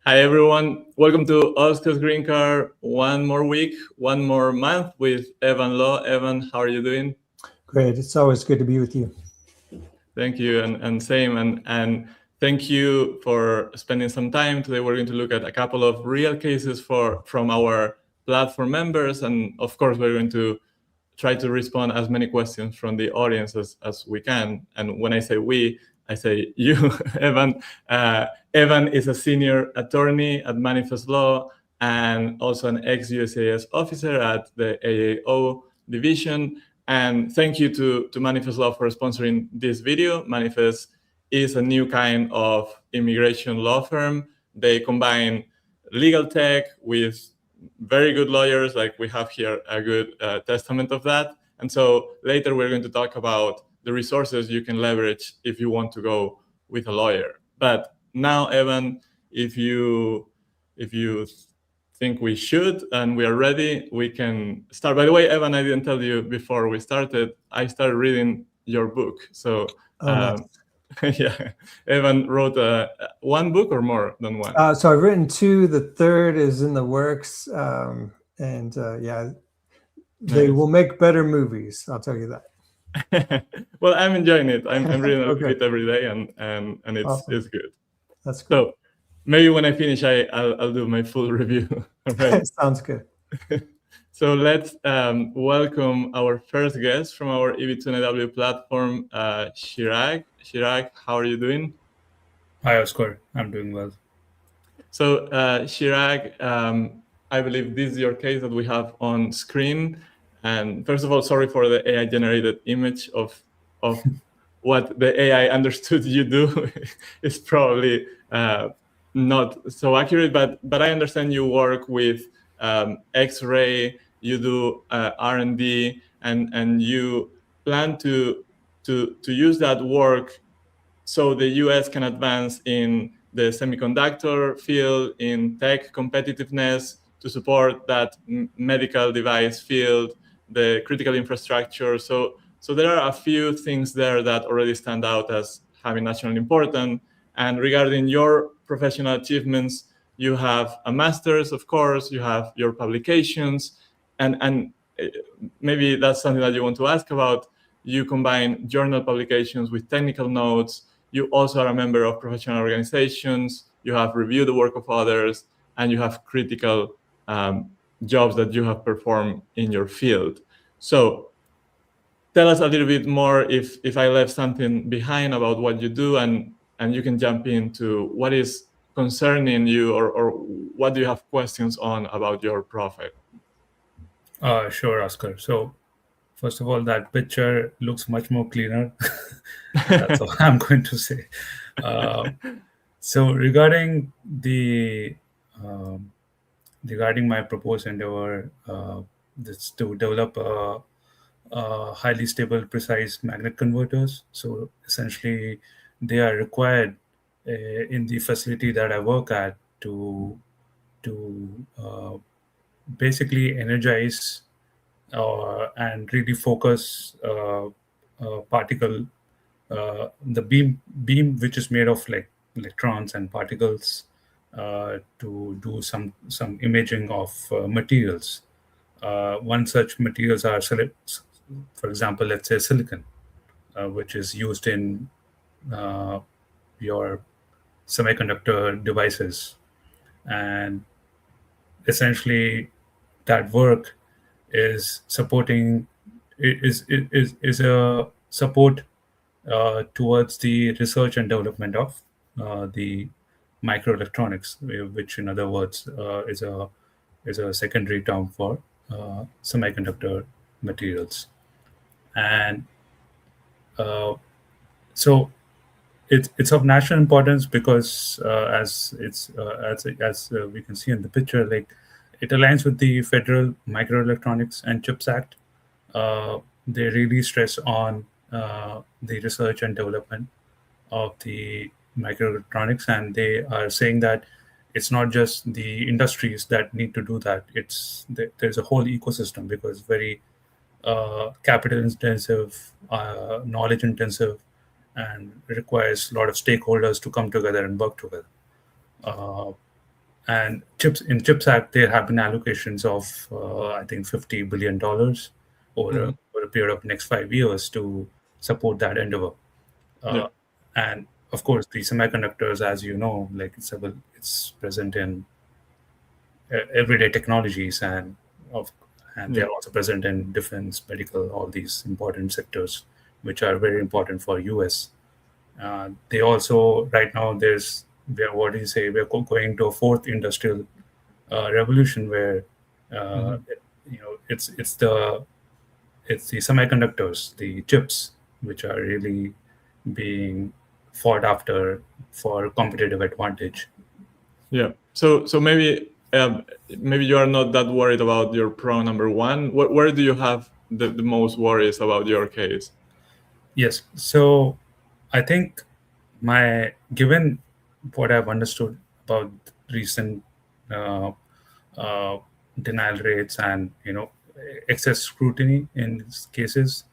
Hi, everyone. Welcome to USCIS Green Card. One more week, one more month with Evan Law. Evan, how are you doing? Great. It's always good to be with you. Thank you, and same. And thank you for spending some time. Today, we're going to look at a couple of real cases from our platform members. And of course, we're going to try to respond as many questions from the audience as we can. And when I say we, I say you, Evan. Evan is a senior attorney at Manifest Law and also an ex USCIS officer at the AAO division. And thank you to Manifest Law for sponsoring this video. Manifest is a new kind of immigration law firm. They combine legal tech with very good lawyers, like we have here a good testament of that. And so later we're going to talk about the resources you can leverage if you want to go with a lawyer. But now, Evan, if you think we should and we are ready, we can start. By the way, Evan, I didn't tell you before we started, I started reading your book. So Nice. yeah, Evan wrote one book or more than one? So I've written two. The third is in the works. Yeah, they will make better movies. I'll tell you that. Well, I'm enjoying it. I'm reading a bit every day, and it's Awesome. It's good. That's good. So maybe when I finish, I'll do my full review. Right. Sounds good. So let's welcome our first guest from our EB-2 NIW platform, Chirag. Chirag, how are you doing? Hi, Oscar. I'm doing well. So Chirag, I believe this is your case that we have on screen. And first of all, sorry for the AI-generated image of what the AI understood you do. It's probably not so accurate, but I understand you work with X-ray, you do R&D, and you plan to use that work so the US can advance in the semiconductor field, in tech competitiveness, to support that medical device field, the critical infrastructure. So there are a few things there that already stand out as having national importance. And regarding your professional achievements, you have a master's, of course, you have your publications, and maybe that's something that you want to ask about. You combine journal publications with technical notes. You also are a member of professional organizations. You have reviewed the work of others, and you have critical jobs that you have performed in your field. So tell us a little bit more if I left something behind about what you do, and you can jump into what is concerning you or what do you have questions on about your profile. Sure, Oscar. So first of all, that picture looks much more cleaner. That's all I'm going to say. So regarding regarding my proposed endeavor, this to develop highly stable, precise magnet converters. So essentially, they are required in the facility that I work at to basically energize and really focus particle, the beam which is made of like electrons and particles to do some imaging of materials. One such materials are, for example, let's say silicon, which is used in your semiconductor devices, and essentially that work is supporting is a support towards the research and development of the microelectronics, which in other words is a secondary term for semiconductor materials. And so it's of national importance because as we can see in the picture, like it aligns with the Federal Microelectronics and Chips Act. They really stress on the research and development of the microelectronics, and they are saying that it's not just the industries that need to do that. There's a whole ecosystem, because very capital intensive, knowledge intensive, and requires a lot of stakeholders to come together and work together. And CHIPS Act, there have been allocations of I think $50 billion over a period of next 5 years to support that endeavor. And of course, the semiconductors, as you know, like it's present in everyday technologies, and they're also present in defense, medical, all these important sectors, which are very important for US. They also right now we're going to a fourth industrial revolution where it's the semiconductors, the chips, which are really being fought after for competitive advantage. Yeah. So maybe you are not that worried about your prong number one. Where do you have the most worries about your case? Yes. So I think given what I've understood about recent denial rates and excess scrutiny in these cases,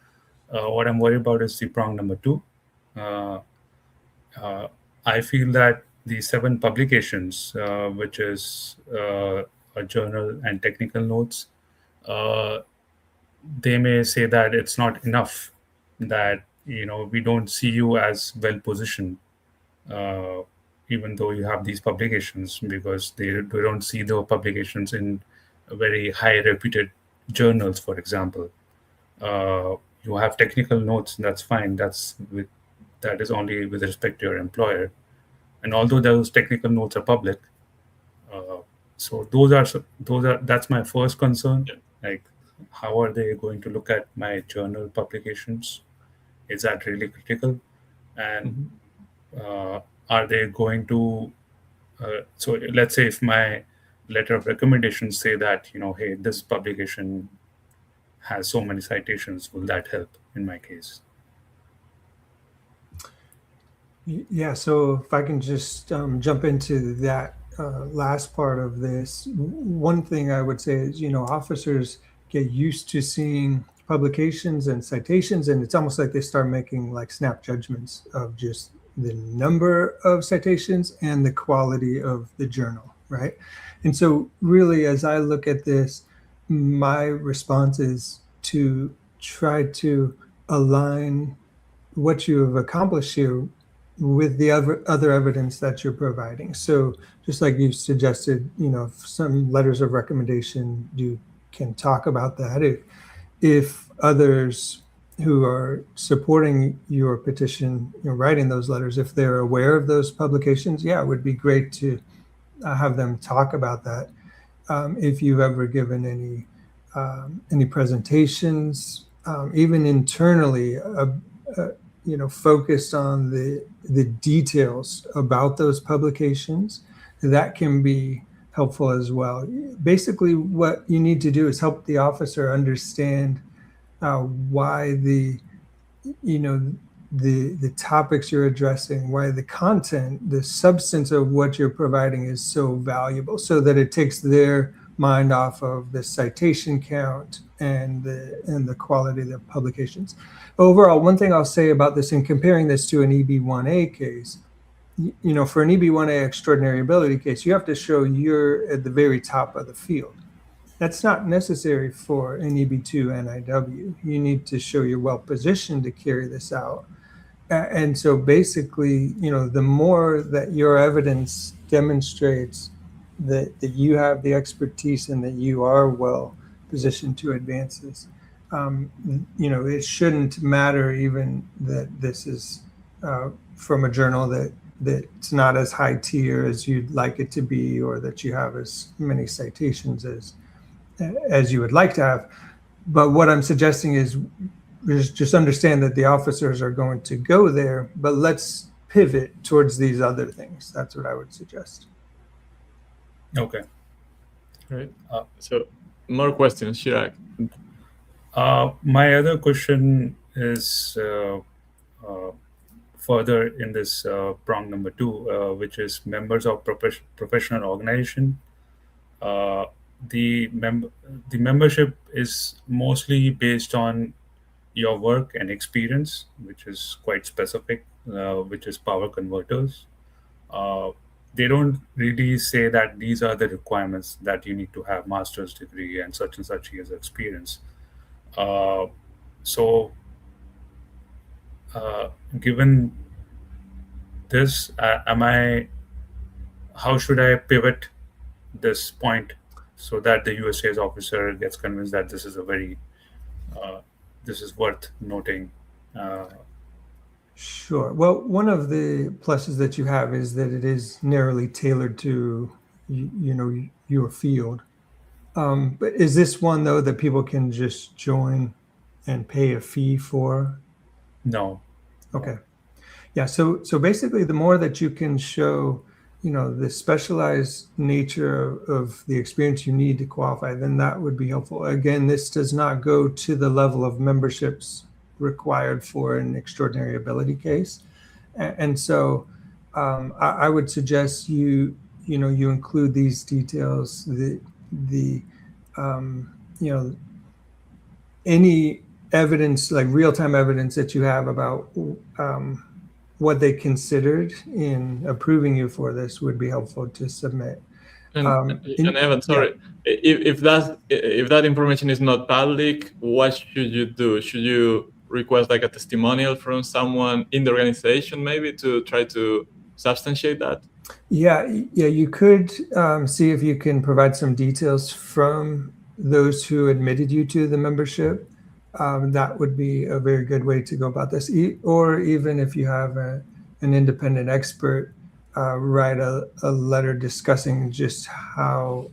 what I'm worried about is the prong number two. I feel that the 7 publications, which is a journal and technical notes, they may say that it's not enough, that we don't see you as well positioned, even though you have these publications, because they don't see the publications in very high reputed journals, for example. You have technical notes, that's fine. That is only with respect to your employer. And although those technical notes are public, so that's my first concern. Like, how are they going to look at my journal publications? Is that really critical? And are they going to? So let's say if my letter of recommendation say that hey, this publication has so many citations, will that help in my case? Yeah, so if I can just jump into that last part of this, one thing I would say is, officers get used to seeing publications and citations, and it's almost like they start making like snap judgments of just the number of citations and the quality of the journal, right? And so really, as I look at this, my response is to try to align what you have accomplished here with the other evidence that you're providing. So just like you suggested, some letters of recommendation, you can talk about that. If others who are supporting your petition, writing those letters, if they're aware of those publications, yeah, it would be great to have them talk about that. If you've ever given any presentations, even internally, focused on the details about those publications, that can be helpful as well. Basically, what you need to do is help the officer understand why the topics you're addressing, why the content, the substance of what you're providing is so valuable, so that it takes their mind off of the citation count and the quality of the publications. Overall, one thing I'll say about this, in comparing this to an EB-1A case, for an EB-1A extraordinary ability case, you have to show you're at the very top of the field. That's not necessary for an EB-2 NIW. You need to show you're well positioned to carry this out. And so basically, the more that your evidence demonstrates that you have the expertise and that you are well positioned to advance this, it shouldn't matter even that this is from a journal that's not as high tier as you'd like it to be, or that you have as many citations as you would like to have. But what I'm suggesting is just understand that the officers are going to go there, but let's pivot towards these other things. That's what I would suggest. Okay. Great. So more questions, Chirag. My other question is further in this prong number 2, which is members of professional organization. The membership is mostly based on your work and experience, which is quite specific, which is power converters. they don't really say that these are the requirements that you need to have master's degree and such years experience. Uh, so, given this, how should I pivot this point so that the USCIS officer gets convinced that this is this is worth noting? Sure. Well, one of the pluses that you have is that it is narrowly tailored to, your field. But is this one, though, that people can just join and pay a fee for? No. Okay. Yeah. So basically, the more that you can show, the specialized nature of the experience you need to qualify, then that would be helpful. Again, this does not go to the level of memberships required for an extraordinary ability case. And so I would suggest you include these details, any evidence, like real-time evidence that you have about what they considered in approving you for this would be helpful to submit. And Evan, sorry, if that information is not public, what should you do? Should you request like a testimonial from someone in the organization, maybe, to try to substantiate that? Yeah, you could see if you can provide some details from those who admitted you to the membership. That would be a very good way to go about this. Or even if you have an independent expert, write a letter discussing just how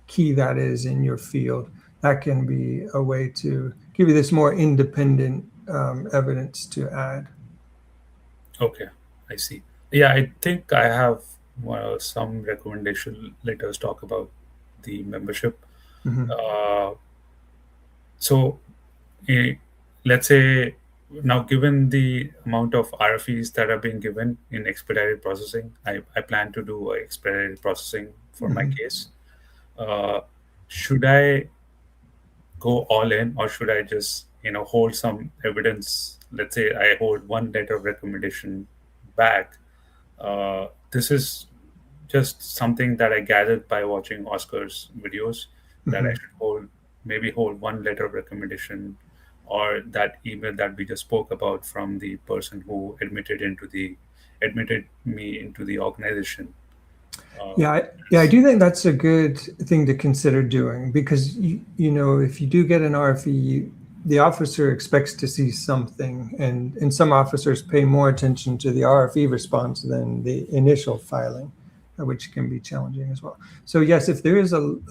key that is in your field. That can be a way to give you this more independent evidence to add. Okay, I see. Yeah, I think I have some recommendation letters talk about the membership. So, let's say now, given the amount of RFEs that are being given in expedited processing, I plan to do expedited processing for my case. Should I go all in, or should I just hold some evidence? Let's say I hold one letter of recommendation back. This is just something that I gathered by watching Oscar's videos, that I should maybe hold one letter of recommendation, or that email that we just spoke about from the person who admitted me into the organization. I do think that's a good thing to consider doing, because if you do get an RFE, the officer expects to see something, and some officers pay more attention to the RFE response than the initial filing, which can be challenging as well. So yes, if there is an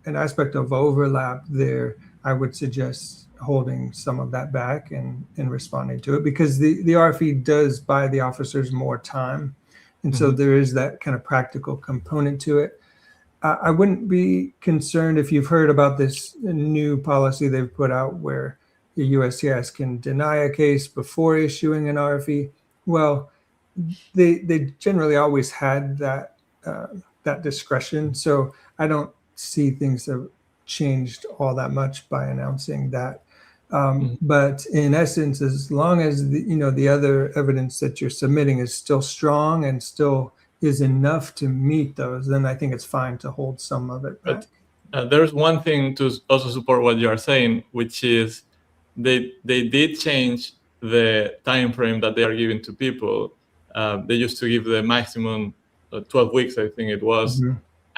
aspect of overlap there, I would suggest holding some of that back and responding to it, because the RFE does buy the officers more time. And so there is that kind of practical component to it. I wouldn't be concerned if you've heard about this new policy they've put out where the USCIS can deny a case before issuing an RFE. Well, they generally always had that discretion. So I don't see things have changed all that much by announcing that. But in essence, as long as the other evidence that you're submitting is still strong and still is enough to meet those, then I think it's fine to hold some of it back. But there's one thing to also support what you are saying, which is they did change the time frame that they are giving to people. They used to give the maximum 12 weeks, I think it was,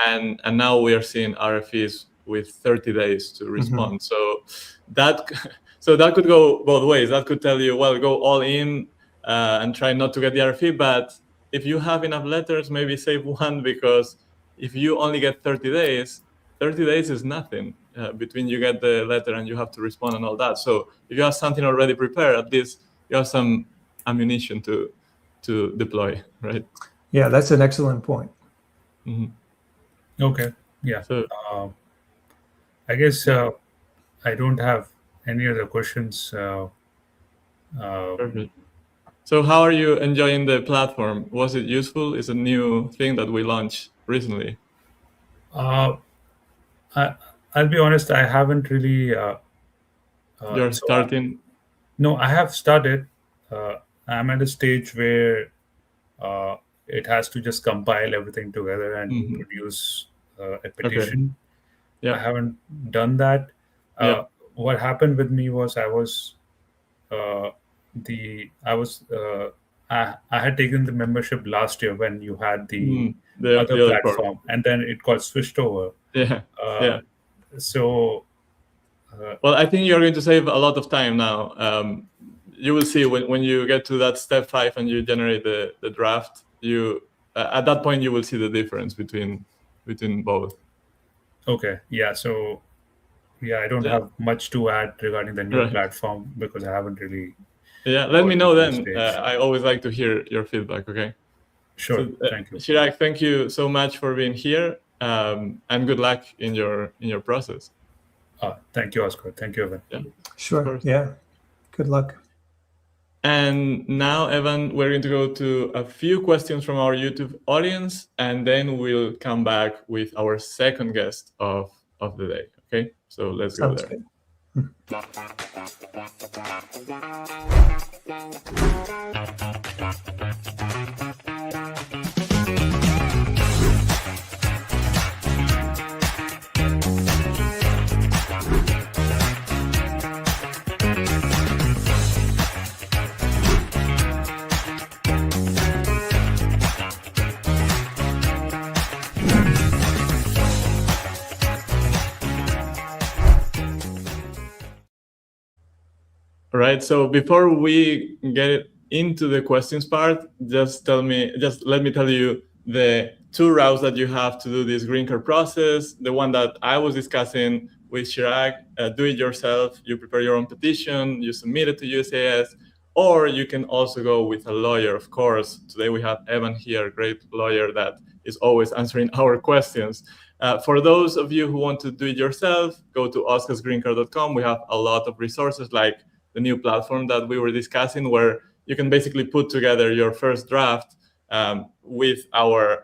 and now we are seeing RFEs with 30 days to respond. So that could go both ways. That could tell you, well, go all in and try not to get the RFE. But if you have enough letters, maybe save one, because if you only get 30 days, 30 days is nothing between you get the letter and you have to respond and all that. So if you have something already prepared, at least you have some ammunition to deploy, right? Yeah, that's an excellent point. Okay. Yeah. So I guess I don't have any other questions. Perfect. So how are you enjoying the platform? Was it useful? It's a new thing that we launched recently. I'll be honest, I haven't really. You're starting? No, I have started. I'm at a stage where it has to just compile everything together and Mhm. produce a petition. Yeah. I haven't done that. Yeah. What happened with me was uh, I had taken the membership last year when you had the The other other part. platform, and then it got switched over. Yeah. Yeah. So Well, I think you're going to save a lot of time now. You will see when you get to that step 5 and you generate the draft, you at that point you will see the difference between both. okay, yeah. So yeah, I don't Yeah. have much to add regarding the new Right. platform because I haven't really. Yeah, let me gotten know to then. this stage. I always like to hear your feedback. Okay. Sure. So, Thank you. Chirag, thank you so much for being here, and good luck in your process. Thank you, Oscar. Thank you, Evan. Yeah. Sure. Yeah. Good luck. And now, Evan, we're going to go to a few questions from our YouTube audience, and then we'll come back with our second guest of the day. Okay, so let's go Sounds there. good. All right. So before we get into the questions part, just let me tell you the two routes that you have to do this green card process. The one that I was discussing with Chirag, do it yourself. You prepare your own petition, you submit it to USCIS, or you can also go with a lawyer, of course. Today we have Evan here, great lawyer that is always answering our questions. For those of you who want to do it yourself, go to oscarsgreencard.com. We have a lot of resources like the new platform that we were discussing, where you can basically put together your first draft with our,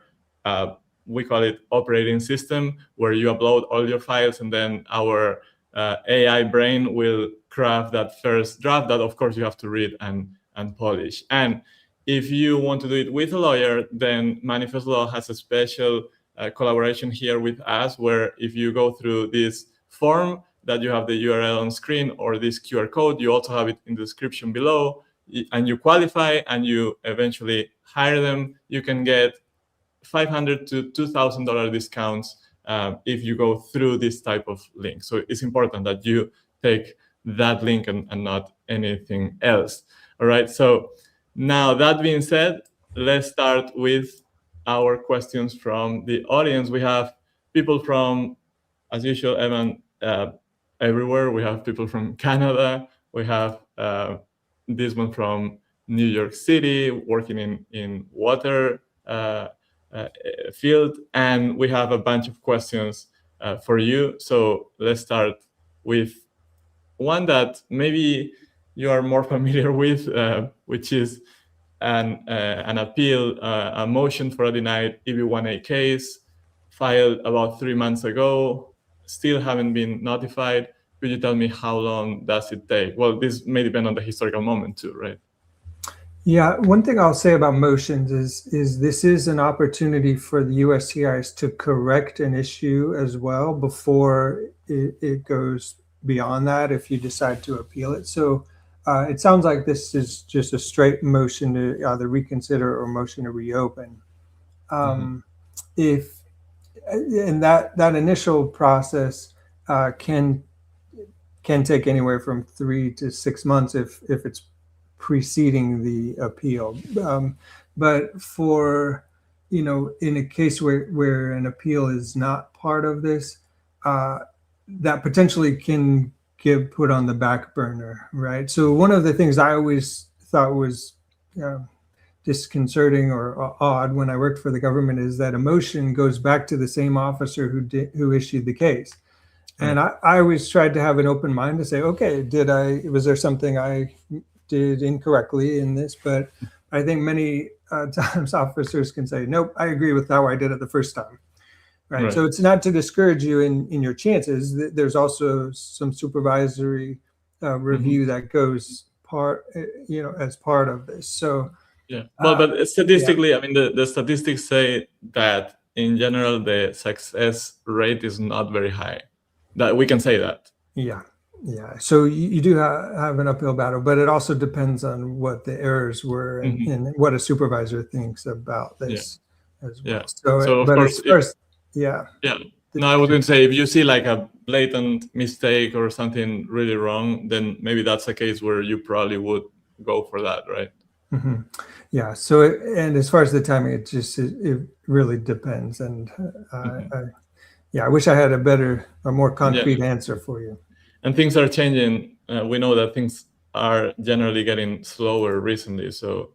we call it operating system, where you upload all your files, and then our AI brain will craft that first draft that, of course, you have to read and polish. And if you want to do it with a lawyer, then Manifest Law has a special collaboration here with us, where if you go through this form that you have the URL on screen or this QR code, you also have it in the description below, and you qualify and you eventually hire them, you can get $500 to $2,000 discounts if you go through this type of link. So it's important that you take that link and not anything else. All right. So now, that being said, let's start with our questions from the audience. We have people from, as usual, Evan, everywhere. We have people from Canada. We have this one from New York City, working in water field, and we have a bunch of questions for you. So let's start with one that maybe you are more familiar with, which is an appeal, a motion for a denied EB-1A case filed about 3 months ago, still haven't been notified. Could you tell me how long does it take? Well, this may depend on the historical moment too, right? Yeah, one thing I'll say about motions is this is an opportunity for the USCIS to correct an issue as well before it goes beyond that if you decide to appeal it. So it sounds like this is just a straight motion to either reconsider or motion to reopen. If and that initial process can take anywhere from 3 to 6 months if it's preceding the appeal. But for, in a case where an appeal is not part of this, that potentially can get put on the back burner, right? So one of the things I always thought was disconcerting or odd when I worked for the government is that a motion goes back to the same officer who issued the case. And I always tried to have an open mind to say, okay, was there something I did incorrectly in this? But I think many times officers can say, nope, I agree with how I did it the first time. Right. So it's not to discourage you in your chances. There's also some supervisory review that goes as part of this. So Yeah. Well, but statistically, I mean, the statistics say that in general, the success rate is not very high. That we can say that. Yeah. So you do have an uphill battle, but it also depends on what the errors were and what a supervisor thinks about this as well. Yeah. So of but course, as far as, yeah. No, I wouldn't say if you see like a blatant mistake or something really wrong, then maybe that's a case where you probably would go for that, right? Mm-hmm. Yeah. So, and as far as the timing, it really depends. And I wish I had a more concrete answer for you. And things are changing. We know that things are generally getting slower recently. So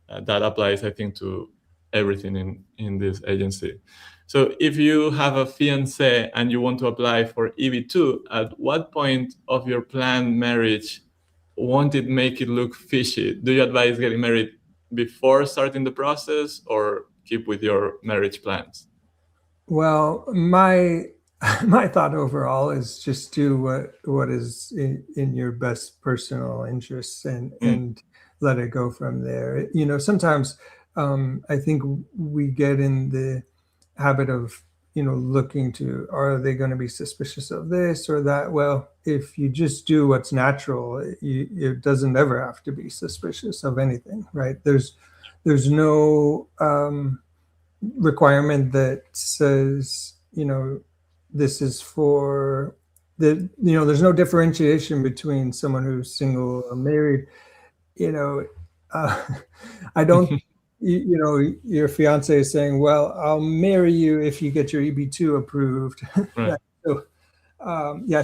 that applies, I think, to everything in this agency. So if you have a fiancé and you want to apply for EB-2, at what point of your planned marriage won't it make it look fishy? Do you advise getting married before starting the process or keep with your marriage plans? Well, my thought overall is just do what is in your best personal interests and let it go from there. Sometimes I think we get in the habit of looking to, are they going to be suspicious of this or that? Well, if you just do what's natural, it doesn't ever have to be suspicious of anything, right? There's no requirement that says this is for there's no differentiation between someone who's single or married. I don't your fiance is saying, well, I'll marry you if you get your EB-2 approved. Right.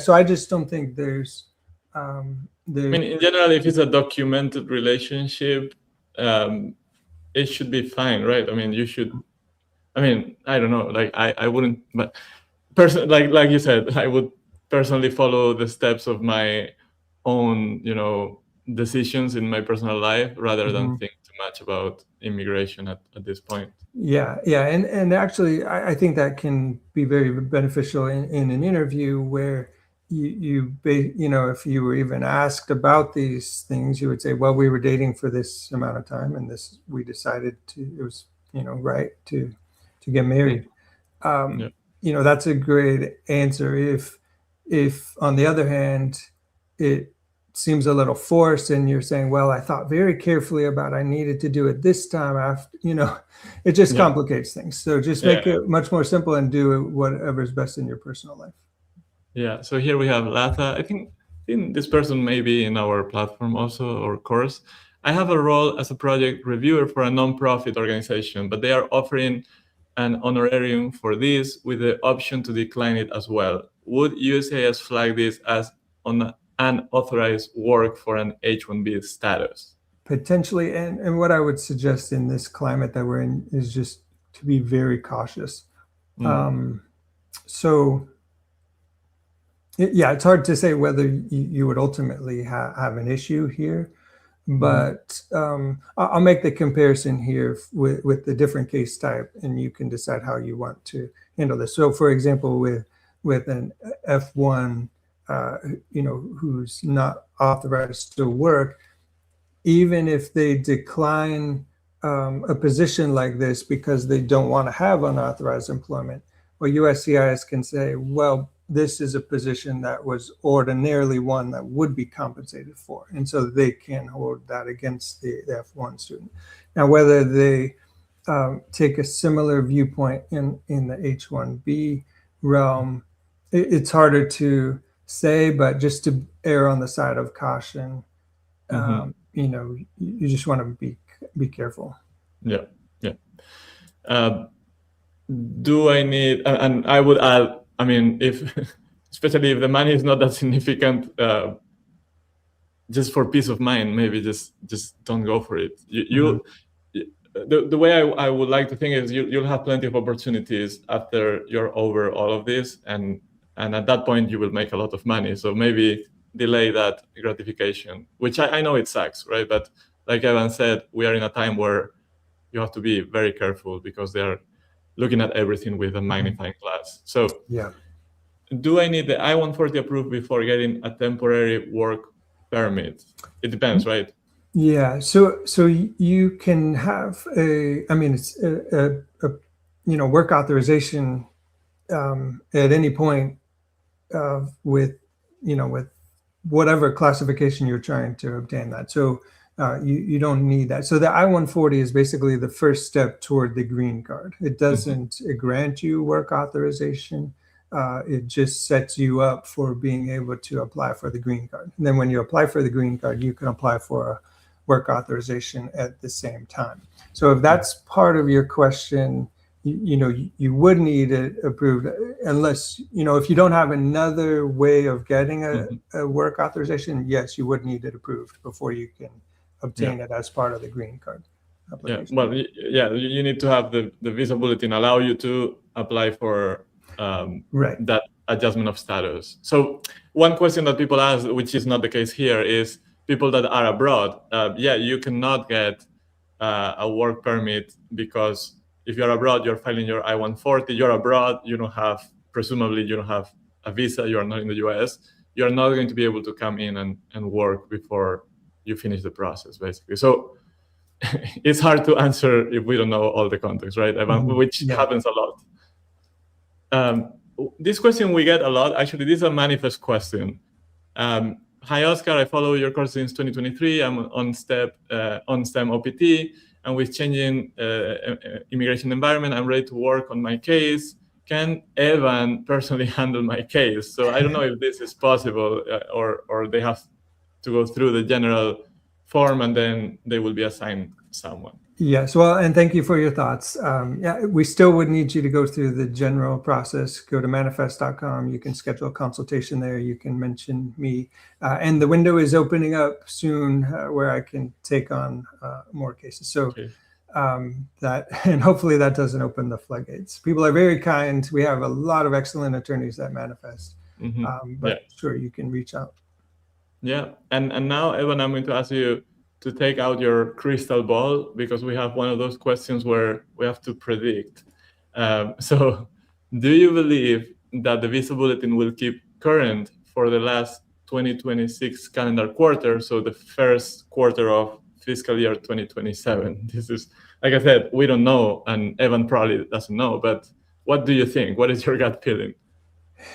So I just don't think there's I mean, in general, if it's a documented relationship, it should be fine, right? I mean, I don't know, like I wouldn't, but like you said, I would personally follow the steps of my own, decisions in my personal life rather than think too much about immigration at this point. And actually, I think that can be very beneficial in an interview where if you were even asked about these things, you would say, well, we were dating for this amount of time, and we decided it was right to get married. That's a great answer. If on the other hand, it seems a little forced and you're saying, well, I thought very carefully about, I needed to do it this time after, it just complicates things. So just make it much more simple and do whatever's best in your personal life. Yeah. So here we have Latha. I think this person may be in our platform also or course. I have a role as a project reviewer for a nonprofit organization, but they are offering an honorarium for this with the option to decline it as well. Would USCIS flag this as unauthorized work for an H-1B status? Potentially, and what I would suggest in this climate that we're in is just to be very cautious. It's hard to say whether you would ultimately have an issue here, but I'll make the comparison here with the different case type, and you can decide how you want to handle this. So, for example, with an F1, who's not authorized to work, even if they decline a position like this because they don't want to have unauthorized employment, well, USCIS can say, well, this is a position that was ordinarily one that would be compensated for. And so they can hold that against the F1 student. Now, whether they take a similar viewpoint in the H-1B realm, it's harder to say, but just to err on the side of caution, you just want to be careful. Yeah. Do I need, and I would add, I mean, especially if the money is not that significant, just for peace of mind, maybe just don't go for it. The way I would like to think is you'll have plenty of opportunities after you're over all of this, and at that point you will make a lot of money. So maybe delay that gratification, which I know it sucks, right? But like Evan said, we are in a time where you have to be very careful because they are looking at everything with a magnifying glass. So do I need the I-140 approved before getting a temporary work permit? It depends, right? Yeah, so you can have it's a work authorization at any point with with whatever classification you're trying to obtain that. So you don't need that. So the I-140 is basically the first step toward the green card. It doesn't grant you work authorization. It just sets you up for being able to apply for the green card. And then when you apply for the green card, you can apply for a work authorization at the same time. So if that's part of your question, you would need it approved unless, if you don't have another way of getting a work authorization, yes, you would need it approved before you can obtain it as part of the green card application. Yeah, well, you need to have the visa bulletin allow you to apply for that adjustment of status. So one question that people ask, which is not the case here, is people that are abroad. You cannot get a work permit because if you're abroad, you're filing your I-140, you're abroad, presumably you don't have a visa, you are not in the US, you're not going to be able to come in and work before you finish the process, basically. So it's hard to answer if we don't know all the context, right, Evan? Which happens a lot. This question we get a lot. Actually, this is a manifest question. Hi, Oscar. I follow your course since 2023. I'm on STEM OPT, and with changing immigration environment, I'm ready to work on my case. Can Evan personally handle my case? So I don't know if this is possible, or they have to go through the general form and then they will be assigned someone. Yes, well, and thank you for your thoughts. We still would need you to go through the general process. Go to manifest.com. You can schedule a consultation there. You can mention me. And the window is opening up soon where I can take on more cases. So and hopefully that doesn't open the floodgates. People are very kind. We have a lot of excellent attorneys at Manifest. But sure, you can reach out. Yeah, and now, Evan, I'm going to ask you to take out your crystal ball, because we have one of those questions where we have to predict. So do you believe that the visa bulletin will keep current for the last 2026 calendar quarter, so the first quarter of fiscal year 2027? This is, like I said, we don't know, and Evan probably doesn't know, but what do you think? What is your gut feeling?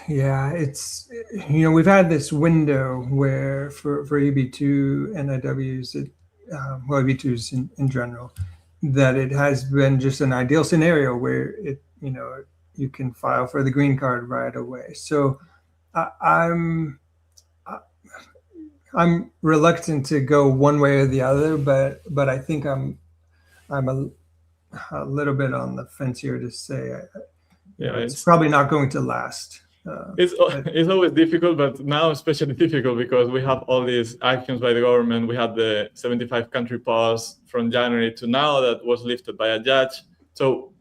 Yeah, it's, we've had this window where for EB-2 NIWs, EB-2s in general, that it has been just an ideal scenario where you can file for the green card right away. So I'm reluctant to go one way or the other, but I think I'm a little bit on the fence here to say it's probably not going to last. It's always difficult, but now especially difficult because we have all these actions by the government. We had the 75 country pause from January to now that was lifted by a judge. So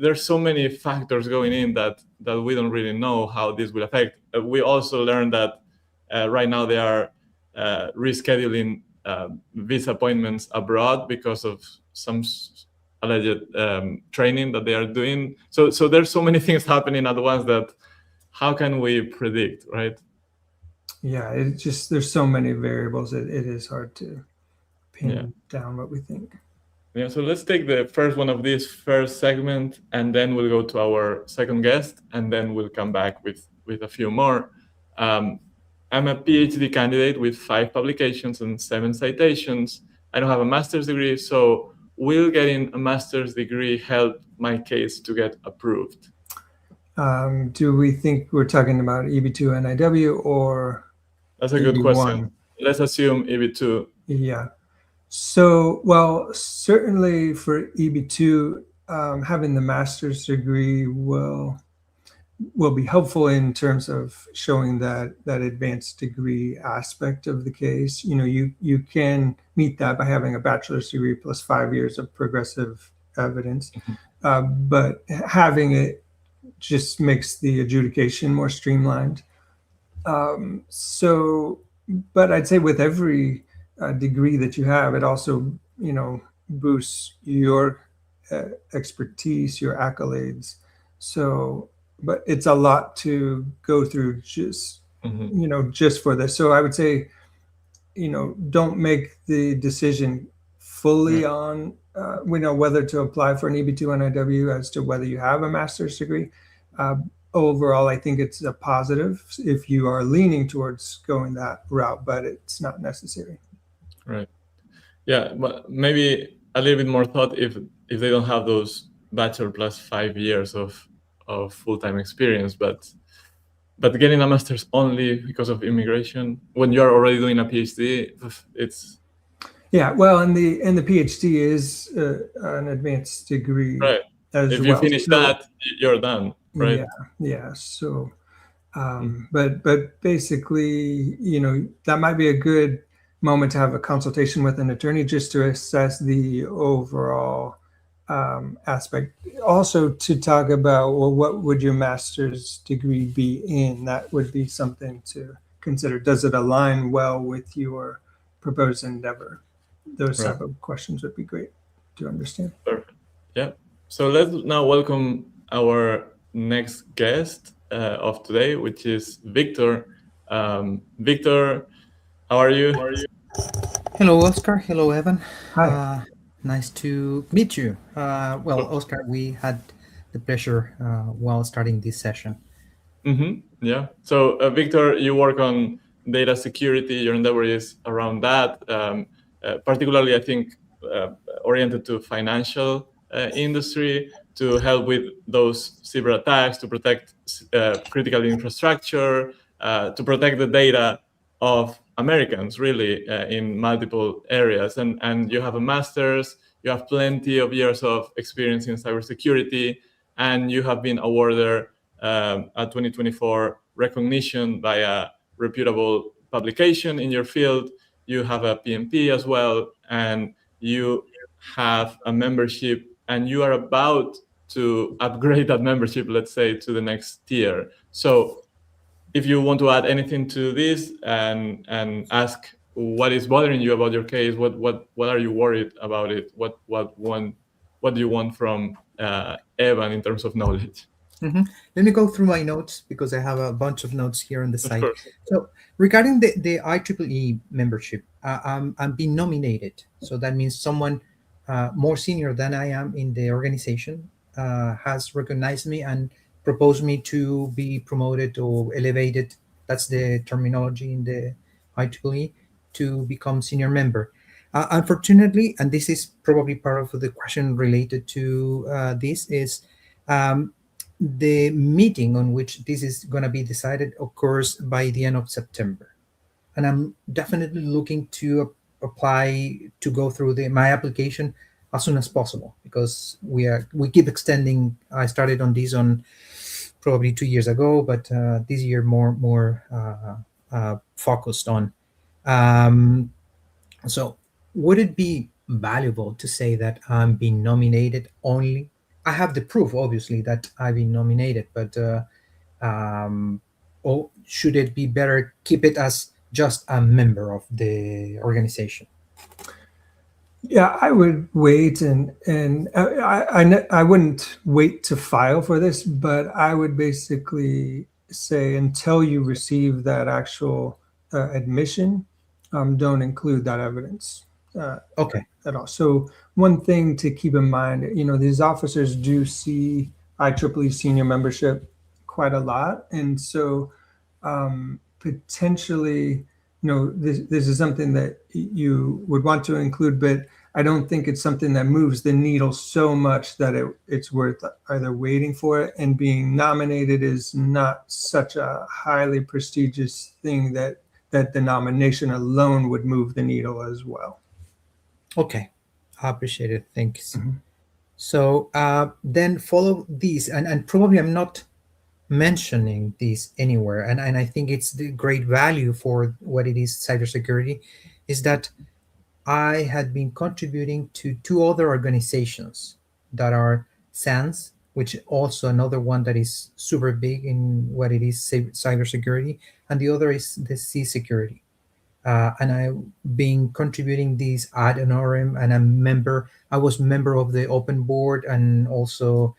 there's so many factors going in that we don't really know how this will affect. We also learned that right now they are rescheduling visa appointments abroad because of some alleged training that they are doing. So there's so many things happening at once that how can we predict, right? Yeah, there's so many variables. It is hard to pin down what we think. Yeah, so let's take the first one of this first segment, and then we'll go to our second guest, and then we'll come back with a few more. I'm a PhD candidate with 5 publications and 7 citations. I don't have a master's degree, so will getting a master's degree help my case to get approved? Do we think we're talking about EB-2 NIW or That's a good question. Let's assume EB-2. Yeah. So, well, certainly for EB-2, having the master's degree will be helpful in terms of showing that advanced degree aspect of the case. You can meet that by having a bachelor's degree plus 5 years of progressive evidence, but having it just makes the adjudication more streamlined. But I'd say with every degree that you have, it also, boosts your expertise, your accolades. So, but it's a lot to go through just, just for this. So I would say don't make the decision fully on whether to apply for an EB-2 NIW as to whether you have a master's degree. Overall, I think it's a positive if you are leaning towards going that route, but it's not necessary. Right. Yeah, but maybe a little bit more thought if they don't have those bachelor plus 5 years of full-time experience, but getting a master's only because of immigration when you're already doing a PhD, it's well, and the PhD is an advanced degree, right. as If well. you finish that, you're done, right? Yeah. So, but basically, that might be a good moment to have a consultation with an attorney just to assess the overall aspect. Also, to talk about, well, what would your master's degree be in? That would be something to consider. Does it align well with your proposed endeavor? Those type of questions would be great to understand. Perfect. Yeah. So let's now welcome our next guest of today, which is Victor. Victor, how are you? Hello, Oscar. Hello, Evan. Hi. Nice to meet you. Oscar, we had the pleasure while starting this session. Yeah. So, Victor, you work on data security. Your endeavor is around that, particularly, I think, oriented to financial industry to help with those cyber attacks, to protect critical infrastructure, to protect the data of Americans, really, in multiple areas. And you have a master's, you have plenty of years of experience in cybersecurity, and you have been awarded a 2024 recognition by a reputable publication in your field. You have a PMP as well, and you have a membership, and you are about to upgrade that membership, let's say, to the next tier. So if you want to add anything to this and ask what is bothering you about your case, what are you worried about it? What do you want from Evan in terms of knowledge? Mm-hmm. Let me go through my notes because I have a bunch of notes here on the site. So regarding the IEEE membership, I'm being nominated. So that means someone more senior than I am in the organization has recognized me and proposed me to be promoted or elevated. That's the terminology in the IEEE, to become senior member. Unfortunately, and this is probably part of the question related to this, is the meeting on which this is going to be decided occurs by the end of September. And I'm definitely looking to apply to go through my application as soon as possible, because we keep extending. I started on this on probably 2 years ago, but this year more focused on. So would it be valuable to say that I'm being nominated only? I have the proof, obviously, that I've been nominated, but or should it be better keep it as just a member of the organization? Yeah, I would wait, and I wouldn't wait to file for this, but I would basically say until you receive that actual admission, don't include that evidence. Okay. At all. So one thing to keep in mind, these officers do see IEEE senior membership quite a lot, and so potentially, this is something that you would want to include, but I don't think it's something that moves the needle so much that it's worth either waiting for it, and being nominated is not such a highly prestigious thing that the nomination alone would move the needle as well. Okay, I appreciate it. Thanks. Mm-hmm. So then follow these, and probably I'm not mentioning this anywhere, and I think it's the great value for what it is cybersecurity, is that I had been contributing to 2 other organizations that are SANS, which also another one that is super big in what it is cybersecurity, and the other is the C security. And I've been contributing these ad honorem, and I was member of the open board, and also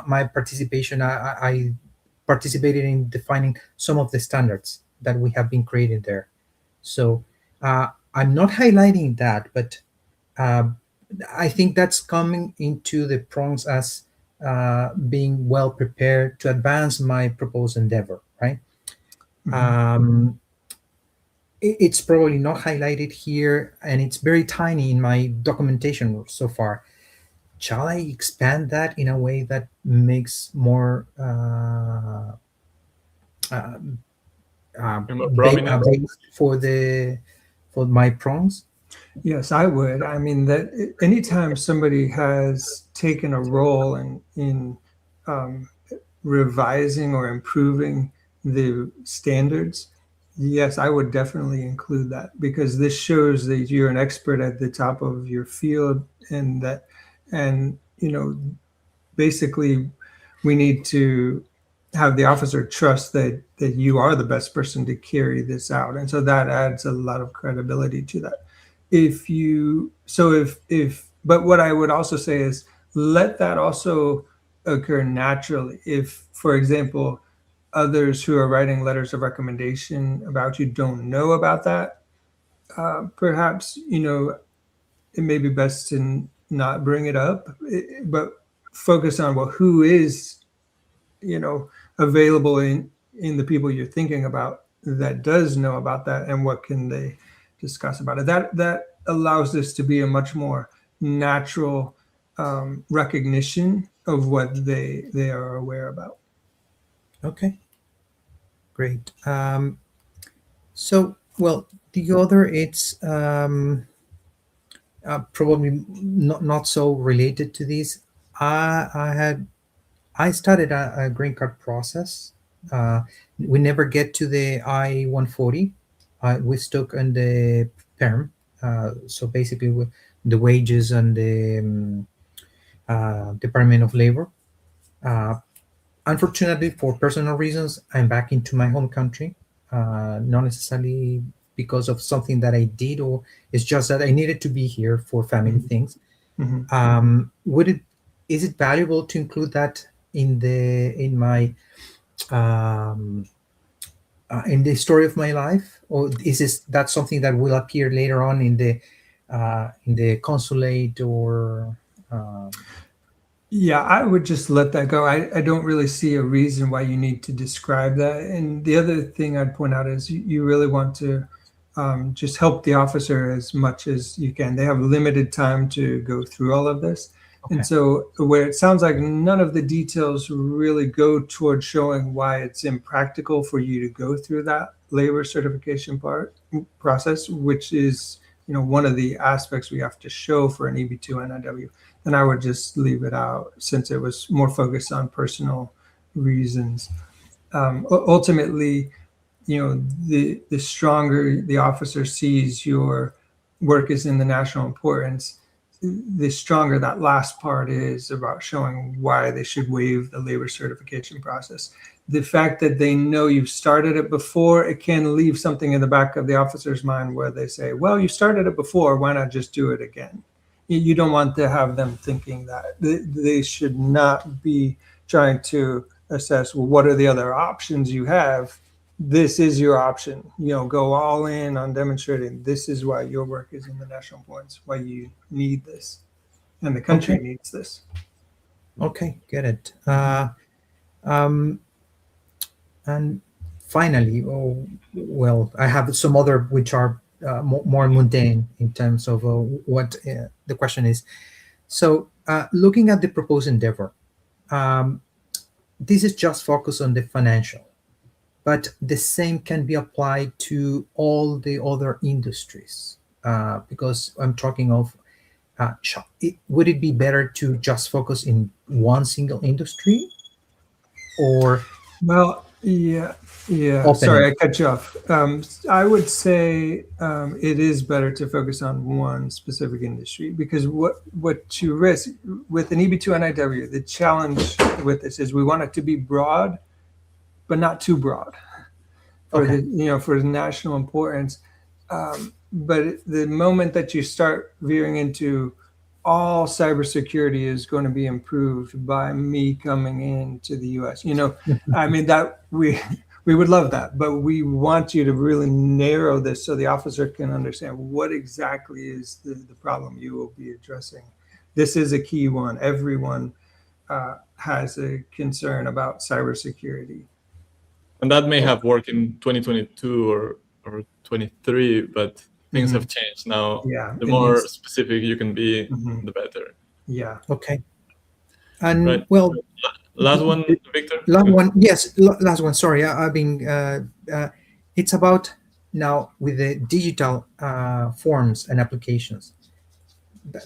my participation, I participated in defining some of the standards that we have been creating there. So I'm not highlighting that, but I think that's coming into the prongs as being well prepared to advance my proposed endeavor, right? It's probably not highlighted here, and it's very tiny in my documentation so far. Shall I expand that in a way that makes more Prominent. for my prongs? Yes, I would. I mean, that anytime somebody has taken a role in revising or improving the standards, yes, I would definitely include that, because this shows that you're an expert at the top of your field, and that, and basically, we need to have the officer trust that you are the best person to carry this out, and so that adds a lot of credibility to that. But what I would also say is, let that also occur naturally. If, for example, others who are writing letters of recommendation about you don't know about that, perhaps it may be best to not bring it up, but focus on, well, who is available in the people you're thinking about that does know about that, and what can they discuss about it. That allows this to be a much more natural recognition of what they are aware about. Okay, great. So, well, the other, it's probably not so related to this. I started a green card process. We never get to the I-140. We stuck on the PERM. So basically, the wages and the Department of Labor. Unfortunately, for personal reasons, I'm back into my home country. Not necessarily because of something that I did, or it's just that I needed to be here for family things. Is it valuable to include that in the story of my life, or is that something that will appear later on in the consulate, or Yeah, I would just let that go. I don't really see a reason why you need to describe that. And the other thing I'd point out is you really want to just help the officer as much as you can. They have limited time to go through all of this. Okay. And so where it sounds like none of the details really go toward showing why it's impractical for you to go through that labor certification process, which is one of the aspects we have to show for an EB-2 NIW. And I would just leave it out, since it was more focused on personal reasons. Ultimately, the stronger the officer sees your work is in the national importance, the stronger that last part is about showing why they should waive the labor certification process. The fact that they know you've started it before, it can leave something in the back of the officer's mind where they say, well, you started it before, why not just do it again? You don't want to have them thinking that. They should not be trying to assess, well, what are the other options you have? This is your option. Go all in on demonstrating this is why your work is in the national importance, why you need this, and the country needs this. Okay, get it. And finally, I have some other which are more mundane in terms of what the question is. So, looking at the proposed endeavor, this is just focused on the financial, but the same can be applied to all the other industries, because I'm talking of, would it be better to just focus in one single industry, or? Well, yeah. Opening. Sorry, I cut you off. I would say it is better to focus on one specific industry, because what you risk with an EB-2 NIW, the challenge with this is we want it to be broad, but not too broad for for the national importance. But the moment that you start veering into all cybersecurity is going to be improved by me coming into the U.S. I mean, that we would love that, but we want you to really narrow this so the officer can understand what exactly is the problem you will be addressing. This is a key one. Everyone has a concern about cybersecurity. And that may have worked in 2022 or 23, but things have changed now. Yeah, the more specific you can be, the better. Yeah. Okay. And Right. well, last one, Victor. Last one, yes, last one. Sorry, I've been. It's about now with the digital forms and applications.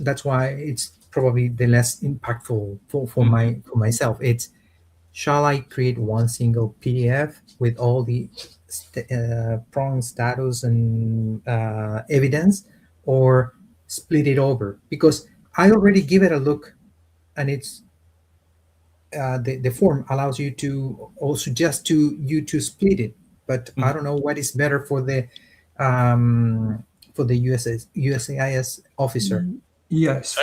That's why it's probably the less impactful for myself. It's, shall I create one single PDF with all the prong status and evidence, or split it over? Because I already give it a look, and it's the form allows you to, or suggest to you to split it, but I don't know what is better for the USCIS officer. Yes.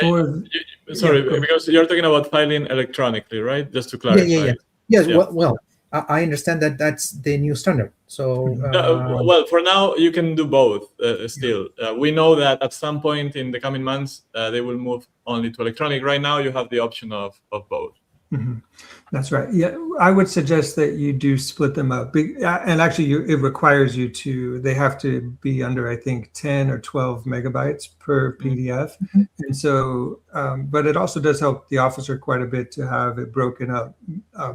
Sorry, because you're talking about filing electronically, right? Just to clarify. Yes. Yeah. Well, I understand that that's the new standard. So well, for now you can do both. Still, we know that at some point in the coming months they will move only to electronic. Right now, you have the option of both. That's right. Yeah, I would suggest that you do split them up. And actually, it requires you to. They have to be under, I think, 10 or 12 megabytes per PDF. And so, but it also does help the officer quite a bit to have it broken up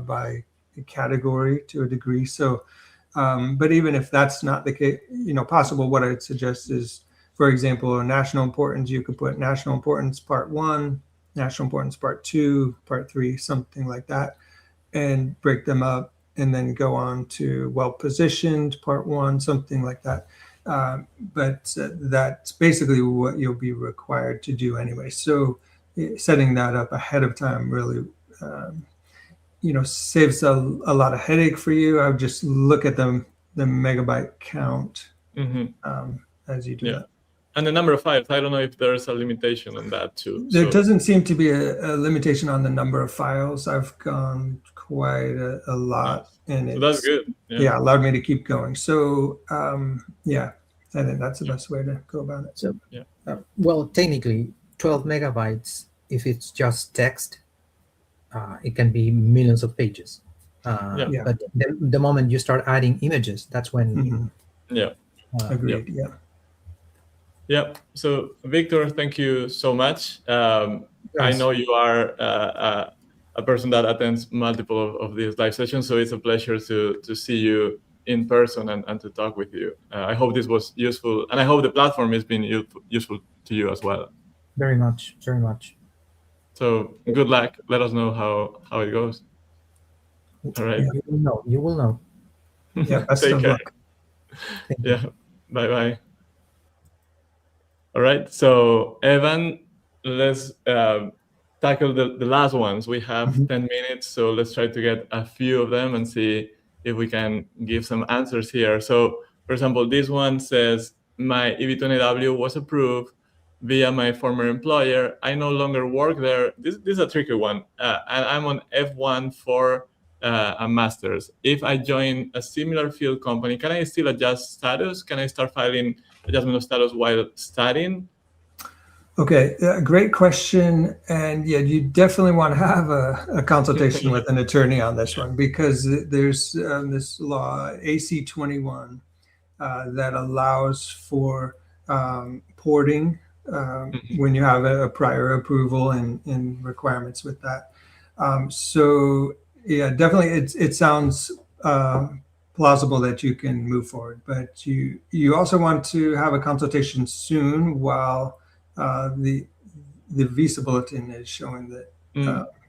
by category to a degree. So, but even if that's not the case, possible, what I'd suggest is, for example, national importance. You could put national importance part 1. National importance part 2, part 3, something like that, and break them up, and then go on to well-positioned part 1, something like that. But that's basically what you'll be required to do anyway. So setting that up ahead of time really, saves a lot of headache for you. I would just look at the megabyte count as you do that. And the number of files, I don't know if there's a limitation on that too. There doesn't seem to be a limitation on the number of files. I've gone quite a lot, and so that's good. Yeah, allowed me to keep going. So I think that's the best way to go about it. So well, technically 12 megabytes, if it's just text, it can be millions of pages. But the moment you start adding images, that's when agreed. Yeah. So, Victor, thank you so much. I know you are a person that attends multiple of these live sessions, so it's a pleasure to see you in person and to talk with you. I hope this was useful, and I hope the platform has been useful to you as well. Very much. So, good luck. Let us know how it goes. All right. You will know. Yeah, best of luck. Yeah. Bye-bye. All right, so Evan, let's tackle the last ones. We have 10 minutes, so let's try to get a few of them and see if we can give some answers here. So, for example, this one says, my EB-2 NIW was approved via my former employer. I no longer work there. This is a tricky one. And I'm on F1 for a master's. If I join a similar field company, can I still adjust status? Can I start filing adjustment of status while studying? Okay, great question. And yeah, you definitely want to have a consultation with an attorney on this one, because there's this law, AC 21, that allows for porting when you have a prior approval and requirements with that. So yeah, definitely it sounds plausible that you can move forward, but you also want to have a consultation soon while the visa bulletin is showing that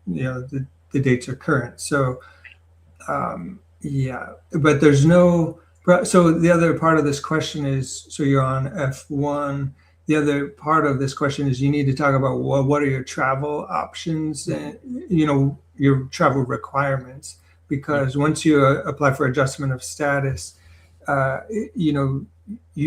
the dates are current. So but there's no. So the other part of this question is, so you're on F1. The other part of this question is you need to talk about what are your travel options and your travel requirements, because once you apply for adjustment of status, you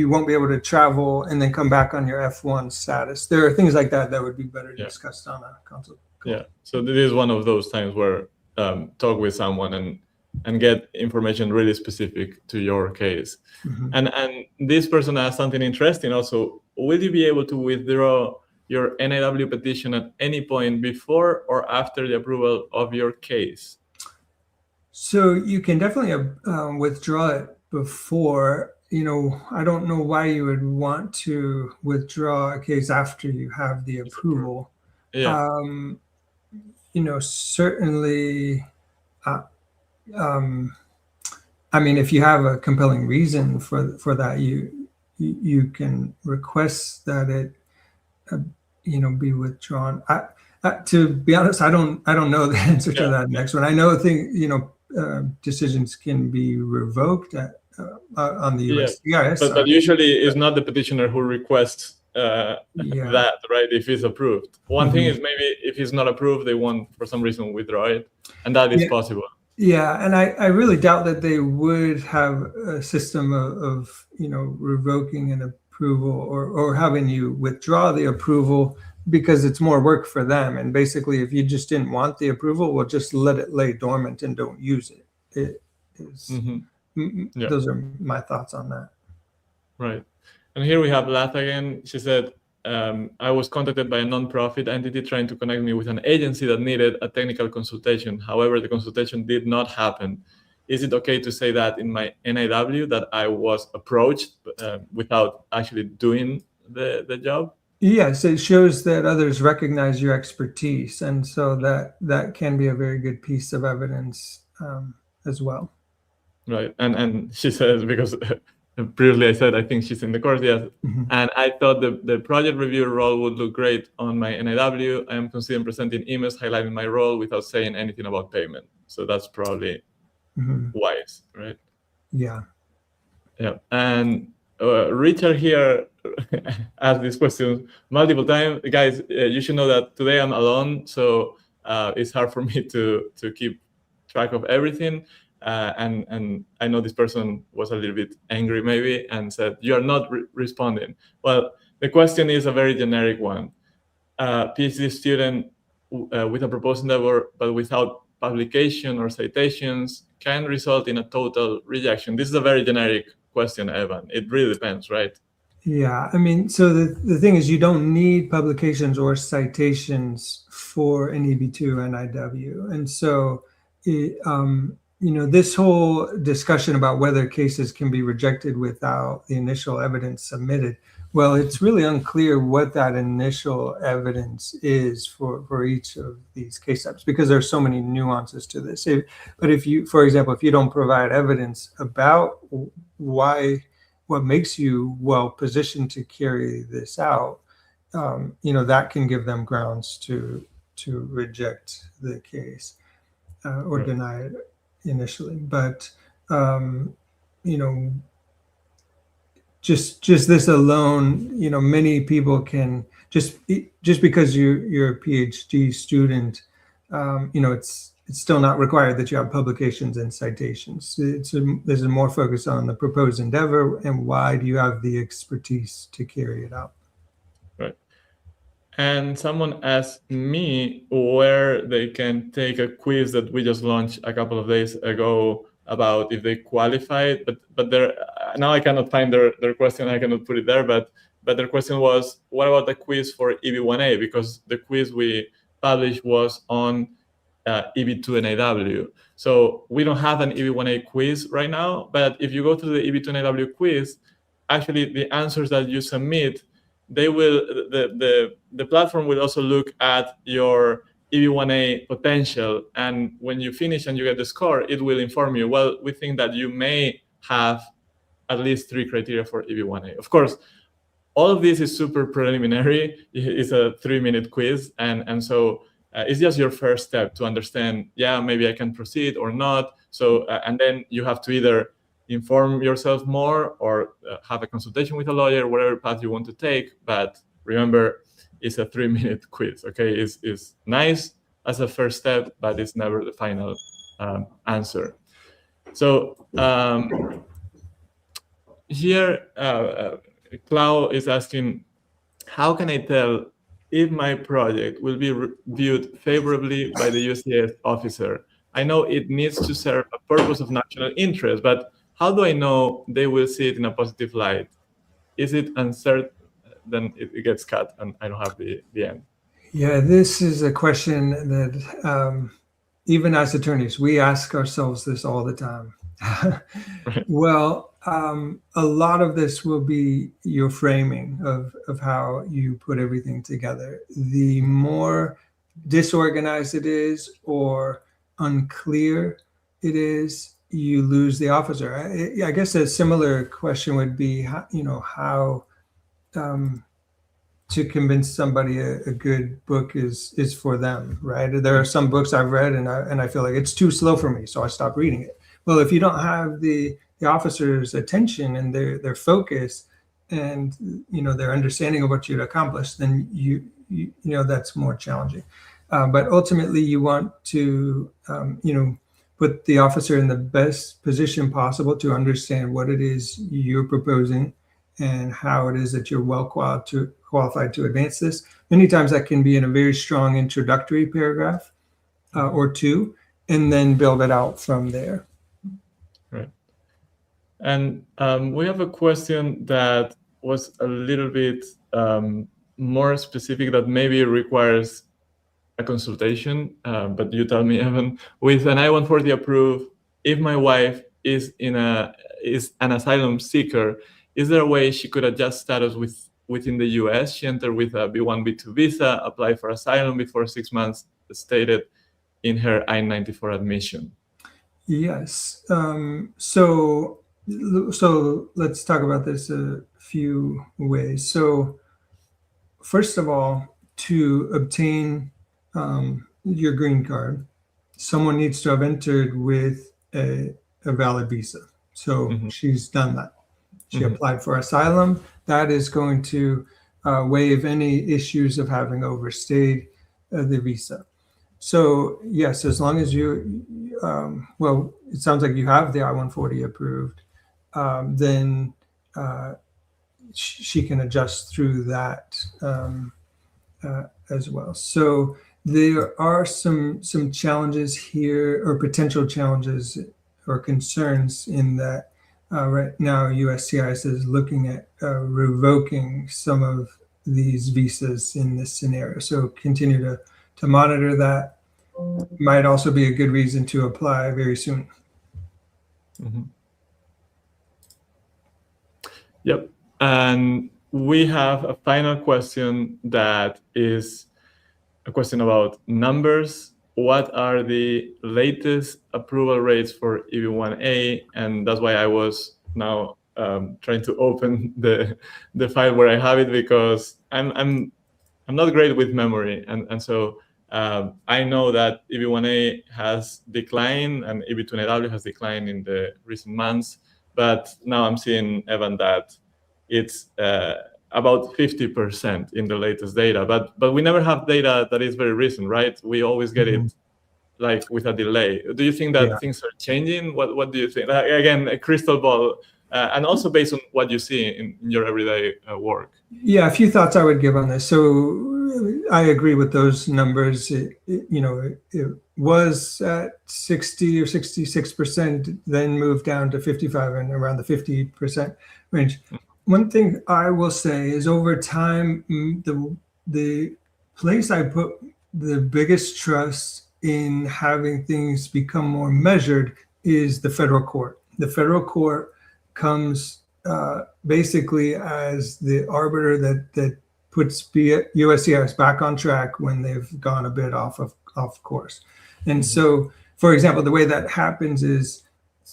won't be able to travel and then come back on your F1 status. There are things like that would be better discussed on a consult. Yeah. So this is one of those times where talk with someone and and get information really specific to your case. And this person asked something interesting also. Will you be able to withdraw your NIW petition at any point before or after the approval of your case? So you can definitely withdraw it before. I don't know why you would want to withdraw a case after you have the approval. Yeah. Certainly, I mean, if you have a compelling reason for that, you can request that it be withdrawn. To be honest, I don't know the answer to that next one. I know decisions can be revoked on the USCIS. But usually it's not the petitioner who requests that, right? If it's approved. One thing is maybe if it's not approved, they won't for some reason withdraw it, and that is possible. Yeah, and I really doubt that they would have a system of revoking an approval or having you withdraw the approval, because it's more work for them. And basically, if you just didn't want the approval, we'll just let it lay dormant and don't use it. Those are my thoughts on that. Right. And here we have Latha again. She said, I was contacted by a nonprofit entity trying to connect me with an agency that needed a technical consultation. However, the consultation did not happen. Is it okay to say that in my NIW that I was approached without actually doing the job? Yes, it shows that others recognize your expertise. And so that can be a very good piece of evidence as well. Right. And she says, because previously I said I think she's in the course, yes. And I thought the project reviewer role would look great on my NIW. I am considering presenting emails highlighting my role without saying anything about payment. So that's probably wise, right? Yeah. Yeah. And Richard here asked this question multiple times. Guys, you should know that today I'm alone, so it's hard for me to keep track of everything. And I know this person was a little bit angry maybe and said, you are not responding. Well, the question is a very generic one. PhD student with a proposed endeavor, but without publication or citations can result in a total rejection. This is a very generic question, Evan. It really depends, right? Yeah, I mean, so the thing is, you don't need publications or citations for an EB-2 NIW. And so, this whole discussion about whether cases can be rejected without the initial evidence submitted, well, it's really unclear what that initial evidence is for each of these case types, because there's so many nuances to this. But if you, for example, if you don't provide evidence about what makes you well positioned to carry this out, that can give them grounds to reject the case or deny it initially. But just this alone, many people can just because you're a PhD student, it's still not required that you have publications and citations. There's a more focus on the proposed endeavor and why do you have the expertise to carry it out. Right. And someone asked me where they can take a quiz that we just launched a couple of days ago about if they qualified, but now I cannot find their question. I cannot put it there, but their question was, what about the quiz for EB-1A? Because the quiz we published was on EB-2 NIW. So we don't have an EB-1A quiz right now, but if you go to the EB-2 NIW quiz, actually the answers that you submit, they will, the platform will also look at your EB-1A potential, and when you finish and you get the score, it will inform you, well, we think that you may have at least 3 criteria for EB-1A. Of course, all of this is super preliminary. It's a 3-minute quiz, and so it's just your first step to understand, yeah, maybe I can proceed or not. So, and then you have to either inform yourself more or have a consultation with a lawyer, whatever path you want to take. But remember, it's a 3-minute quiz, okay? It's nice as a first step, but it's never the final answer. So here, Clau is asking, how can I tell if my project will be viewed favorably by the USCIS officer I know it needs to serve a purpose of national interest, but how do I know they will see it in a positive light? Is it uncertain? Then it gets cut and I don't have the end. Yeah, this is a question that even as attorneys, we ask ourselves this all the time. Right. Well, a lot of this will be your framing of how you put everything together. The more disorganized it is or unclear it is, you lose the officer. I guess a similar question would be, how to convince somebody a good book is for them, right? There are some books I've read and I feel like it's too slow for me, so I stop reading it. Well, if you don't have the officer's attention and their focus and their understanding of what you'd accomplish, then you that's more challenging. But ultimately, you want to put the officer in the best position possible to understand what it is you're proposing and how it is that you're well qualified to advance this. Many times that can be in a very strong introductory paragraph or two, and then build it out from there. Right. And we have a question that was a little bit more specific that maybe requires a consultation, but you tell me, Evan, with an I-140 approved, if my wife is an asylum seeker, is there a way she could adjust status within the US? She entered with a B1, B2 visa, applied for asylum before 6 months stated in her I-94 admission. Yes. So let's talk about this a few ways. So first of all, to obtain your green card, someone needs to have entered with a valid visa. So she's done that. She applied for asylum. That is going to waive any issues of having overstayed the visa. So yes, as long as you, well, it sounds like you have the I-140 approved, then she can adjust through that as well. So there are some challenges here, or potential challenges or concerns in that right now USCIS is looking at revoking some of these visas in this scenario. So continue to monitor that. Might also be a good reason to apply very soon. Yep. And we have a final question that is a question about numbers. What are the latest approval rates for EB-1A? And that's why I was now trying to open the file where I have it, because I'm not great with memory, and so I know that EB-1A has declined and EB-2 NIW has declined in the recent months, but now I'm seeing, Evan, that it's about 50% in the latest data, but we never have data that is very recent, right? We always get it like with a delay. Do you think that things are changing? What do you think? Again, a crystal ball, and also based on what you see in your everyday work. Yeah, a few thoughts I would give on this. So I agree with those numbers. It was at 60 or 66%, then moved down to 55 and around the 50% range. One thing I will say is over time, the place I put the biggest trust in having things become more measured is the federal court. The federal court comes basically as the arbiter that puts USCIS back on track when they've gone a bit off course. And so, for example, the way that happens is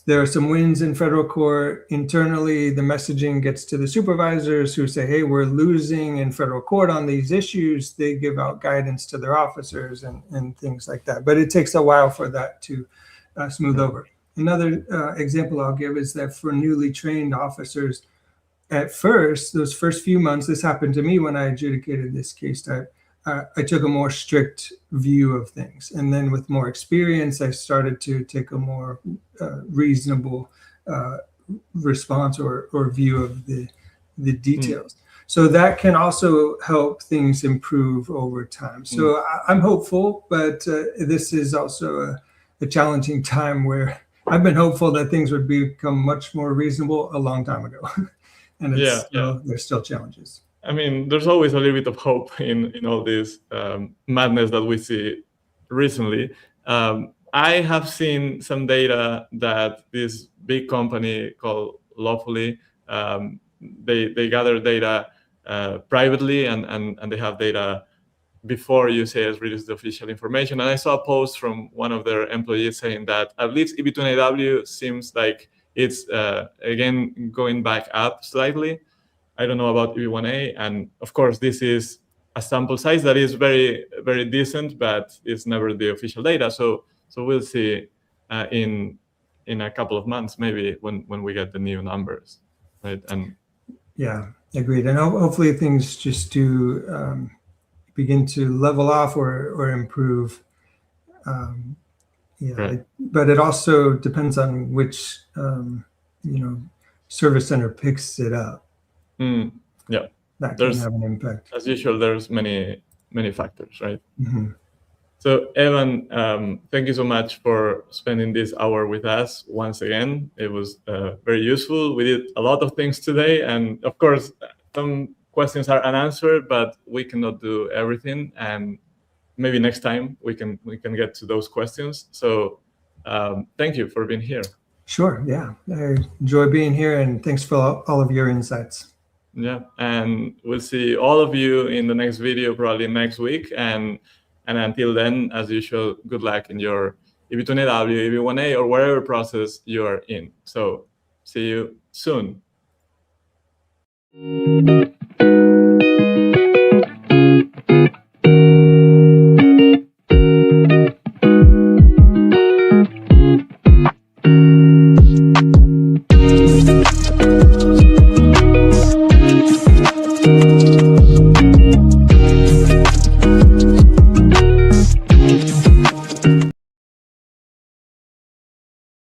there are some wins in federal court. Internally, the messaging gets to the supervisors who say, hey, we're losing in federal court on these issues. They give out guidance to their officers and things like that. But it takes a while for that to smooth over. Another example I'll give is that for newly trained officers, at first, those first few months, this happened to me when I adjudicated this case type, I took a more strict view of things. And then with more experience, I started to take a more reasonable response or view of the details. So that can also help things improve over time. So I'm hopeful, but this is also a challenging time where I've been hopeful that things would become much more reasonable a long time ago. And there's still challenges. I mean, there's always a little bit of hope in all this madness that we see recently. I have seen some data that this big company called Lawfully, they gather data privately, and they have data before USCIS released the official information. And I saw a post from one of their employees saying that at least EB-2 NIW seems like it's again going back up slightly. I don't know about EB-1A, and of course this is a sample size that is very, very decent, but it's never the official data. So we'll see in a couple of months, maybe when we get the new numbers, right? And yeah, agreed. And hopefully things just do begin to level off or improve. Right. But it also depends on which service center picks it up. Yeah, that can have an impact. As usual, there's many factors, right? Mm-hmm. So Evan, thank you so much for spending this hour with us once again. It was very useful. We did a lot of things today, and of course, some questions are unanswered, but we cannot do everything. And maybe next time we can get to those questions. So thank you for being here. Sure. Yeah, I enjoy being here, and thanks for all of your insights. Yeah, and we'll see all of you in the next video, probably next week. And until then, as usual, good luck in your EB-2 NIW, EB-1A, or whatever process you are in. So see you soon.